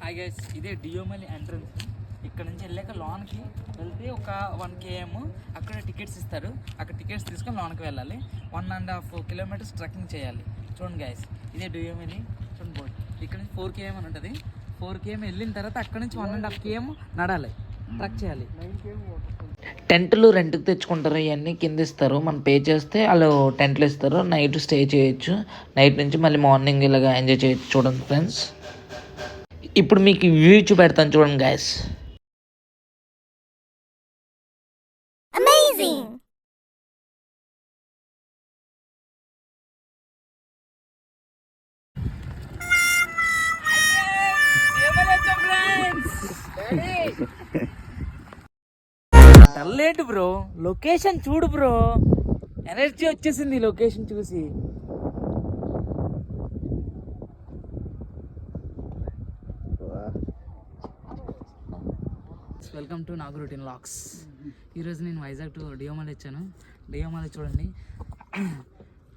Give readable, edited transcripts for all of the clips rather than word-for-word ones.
Hi guys, ఇదే Deomali entrance. ఇక్కడ నుంచి వెళ్ళాక లోన్కి వెళ్తే ఒక 1 km అక్కడ టికెట్స్ ఇస్తారు. అక్కడ టికెట్స్ తీసుకొని లోన్కి వెళ్ళాలి. 1.5 kilometers ట్రెక్కింగ్ చేయాలి. చూడండి గైస్, ఇదే డియోమలి. చూడండి బోర్డు ఇక్కడ నుంచి 4 km అని ఉంటుంది. 4 km వెళ్ళిన తర్వాత అక్కడ నుంచి 1.5 km నడాలి, ట్రెక్ చేయాలి. టెంట్లు రెంట్కి తెచ్చుకుంటారు, ఇవన్నీ కింద ఇస్తారు. మనం పే చేస్తే వాళ్ళు టెంట్లు ఇస్తారు. నైట్ స్టే చేయొచ్చు. నైట్ నుంచి మళ్ళీ మార్నింగ్ ఇలాగా ఎంజాయ్ చేయొచ్చు. చూడండి ఫ్రెండ్స్, ఇప్పుడు మీకు వ్యూ చూపెడతాను చూడండి గైస్. టల్లేంటి బ్రో, లొకేషన్ చూడు బ్రో, ఎనర్జీ వచ్చేసింది లొకేషన్ చూసి. Welcome to Nag routine lakhs. ఈరోజు నేను వైజాగ్ టు డియోమలి వచ్చాను. డియోమలి చూడండి,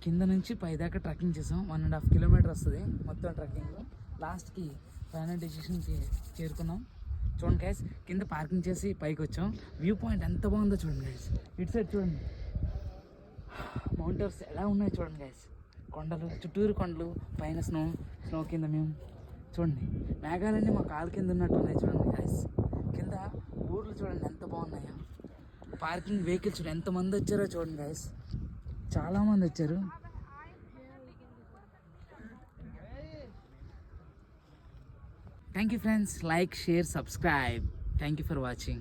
కింద నుంచి పై దాకా ట్రెక్కింగ్ చేసాం. 1.5 kilometer వస్తుంది మొత్తం ట్రెక్కింగ్లో. లాస్ట్కి ఫైనల్ డెసిషన్కి చేరుకున్నాం. చూడండి గైస్, కింద పార్కింగ్ చేసి పైకి వచ్చాం. వ్యూ పాయింట్ ఎంత బాగుందో చూడండి గైస్. ఇటు సైడ్ చూడండి, మౌంటైన్స్ ఎలా ఉన్నాయో చూడండి గైస్. కొండలు, చుట్టూరు కొండలు, పైన స్నో కింద మేము చూడండి. మేఘాలన్నీ మా కాలు కింద ఉన్నట్టు ఉన్నాయి చూడండి గైస్. కింద ఊర్లు చూడండి ఎంత బాగున్నాయో. పార్కింగ్ వెహికల్స్ చూడండి ఎంతమంది వచ్చారో చూడండి గైస్, చాలామంది వచ్చారు. Thank you friends, like, share, subscribe. Thank you for watching.